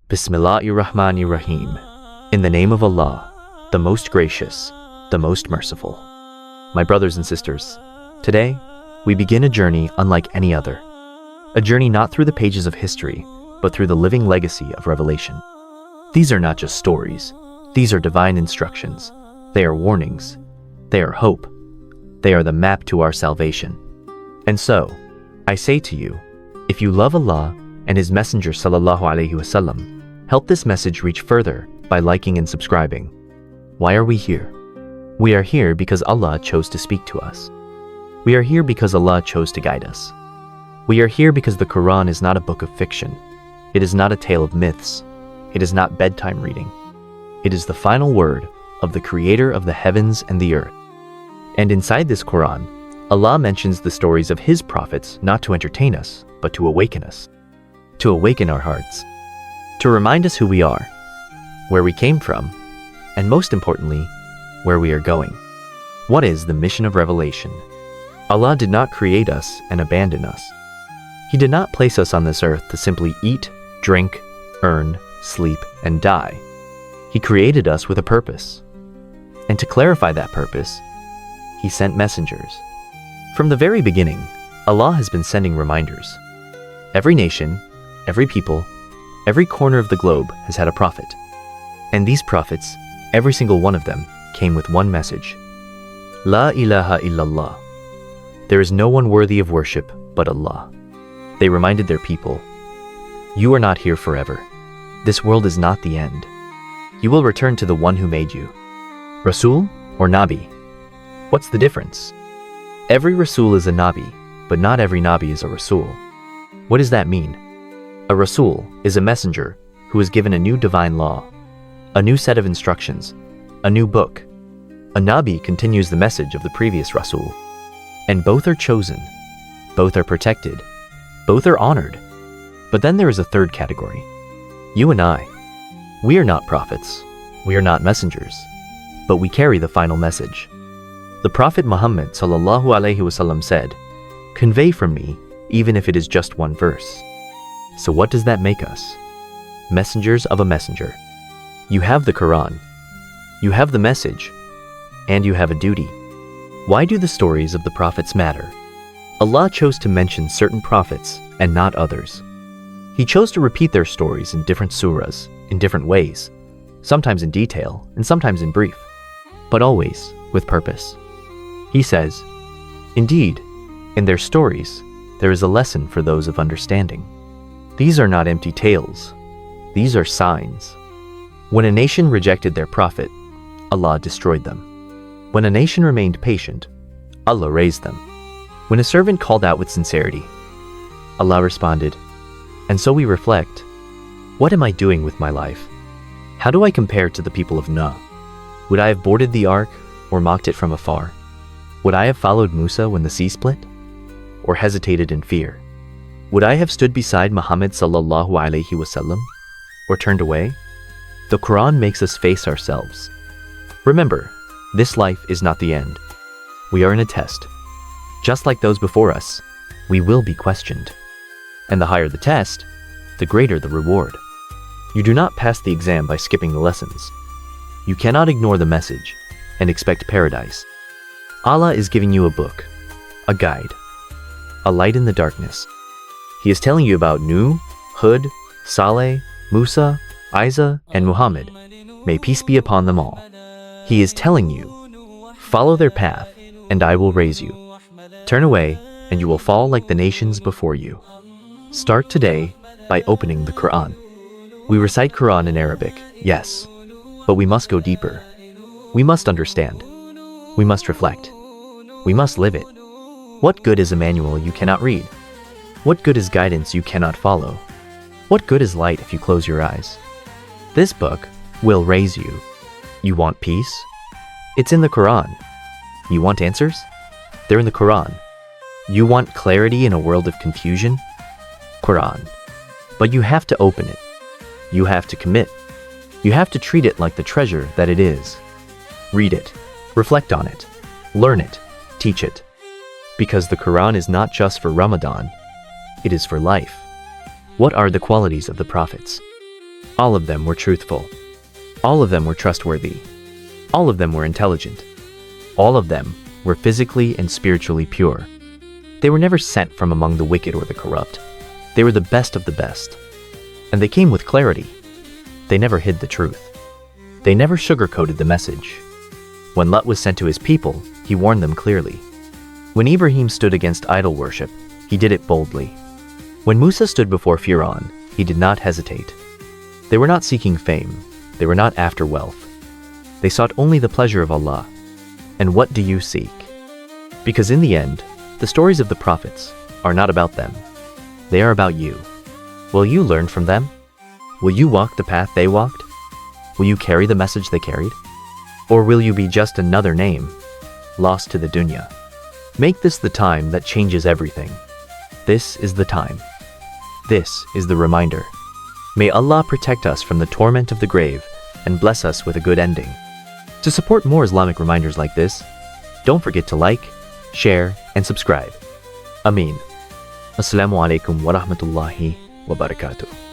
Bismillahir-Rahmanir-Rahim. In the name of Allah, the most gracious, the most merciful. My brothers and sisters, today we begin a journey unlike any other. A journey not through the pages of history, but through the living legacy of revelation. These are not just stories. These are divine instructions. They are warnings. They are hope. They are the map to our salvation. And so, I say to you, if you love Allah and His Messenger sallallahu alaihi wasallam, help this message reach further by liking and subscribing. Why are we here? We are here because Allah chose to speak to us. We are here because Allah chose to guide us. We are here because the Qur'an is not a book of fiction. It is not a tale of myths. It is not bedtime reading. It is the final word of the Creator of the heavens and the earth. And inside this Qur'an, Allah mentions the stories of His prophets not to entertain us, but to awaken us. To awaken our hearts. To remind us who we are, where we came from, and most importantly, where we are going. What is the mission of revelation? Allah did not create us and abandon us. He did not place us on this earth to simply eat, drink, earn, sleep, and die. He created us with a purpose. And to clarify that purpose, He sent messengers. From the very beginning, Allah has been sending reminders. Every nation, every people, every corner of the globe has had a prophet. And these prophets, every single one of them, came with one message. La ilaha illallah. There is no one worthy of worship but Allah. They reminded their people, you are not here forever. This world is not the end. You will return to the one who made you. Rasul or Nabi? What's the difference? Every Rasul is a Nabi, but not every Nabi is a Rasul. What does that mean? A Rasul is a messenger who is given a new divine law, a new set of instructions, a new book. A Nabi continues the message of the previous Rasul. And both are chosen, both are protected, both are honored. But then there is a third category. You and I. We are not prophets, we are not messengers, but we carry the final message. The Prophet Muhammad sallallahu alaihi wasallam said, convey from me, even if it is just one verse. So what does that make us? Messengers of a messenger. You have the Qur'an, you have the message, and you have a duty. Why do the stories of the prophets matter? Allah chose to mention certain prophets and not others. He chose to repeat their stories in different surahs, in different ways, sometimes in detail and sometimes in brief, but always with purpose. He says, indeed, in their stories, there is a lesson for those of understanding. These are not empty tales. These are signs. When a nation rejected their prophet, Allah destroyed them. When a nation remained patient, Allah raised them. When a servant called out with sincerity, Allah responded. And so we reflect, what am I doing with my life? How do I compare to the people of Nuh? Would I have boarded the ark or mocked it from afar? Would I have followed Musa when the sea split? Or hesitated in fear? Would I have stood beside Muhammad sallallahu alaihi wasallam? Or turned away? The Quran makes us face ourselves. Remember, this life is not the end. We are in a test. Just like those before us, we will be questioned. And the higher the test, the greater the reward. You do not pass the exam by skipping the lessons. You cannot ignore the message and expect paradise. Allah is giving you a book, a guide, a light in the darkness. He is telling you about Nuh, Hud, Saleh, Musa, Isa, and Muhammad. May peace be upon them all. He is telling you, follow their path, and I will raise you. Turn away, and you will fall like the nations before you. Start today by opening the Qur'an. We recite Qur'an in Arabic, yes, but we must go deeper. We must understand. We must reflect. We must live it. What good is a manual you cannot read? What good is guidance you cannot follow? What good is light if you close your eyes? This book will raise you. You want peace? It's in the Qur'an. You want answers? They're in the Qur'an. You want clarity in a world of confusion? Qur'an. But you have to open it. You have to commit. You have to treat it like the treasure that it is. Read it. Reflect on it. Learn it. Teach it. Because the Qur'an is not just for Ramadan. It is for life. What are the qualities of the prophets? All of them were truthful. All of them were trustworthy. All of them were intelligent. All of them were physically and spiritually pure. They were never sent from among the wicked or the corrupt. They were the best of the best. And they came with clarity. They never hid the truth. They never sugarcoated the message. When Lot was sent to his people, he warned them clearly. When Ibrahim stood against idol worship, he did it boldly. When Musa stood before Fir'aun, he did not hesitate. They were not seeking fame. They were not after wealth. They sought only the pleasure of Allah. And what do you seek? Because in the end, the stories of the prophets are not about them. They are about you. Will you learn from them? Will you walk the path they walked? Will you carry the message they carried? Or will you be just another name, lost to the dunya? Make this the time that changes everything. This is the time. This is the reminder. May Allah protect us from the torment of the grave and bless us with a good ending. To support more Islamic reminders like this, don't forget to like, share, and subscribe. Ameen. Assalamu alaikum wa rahmatullahi wa barakatuh.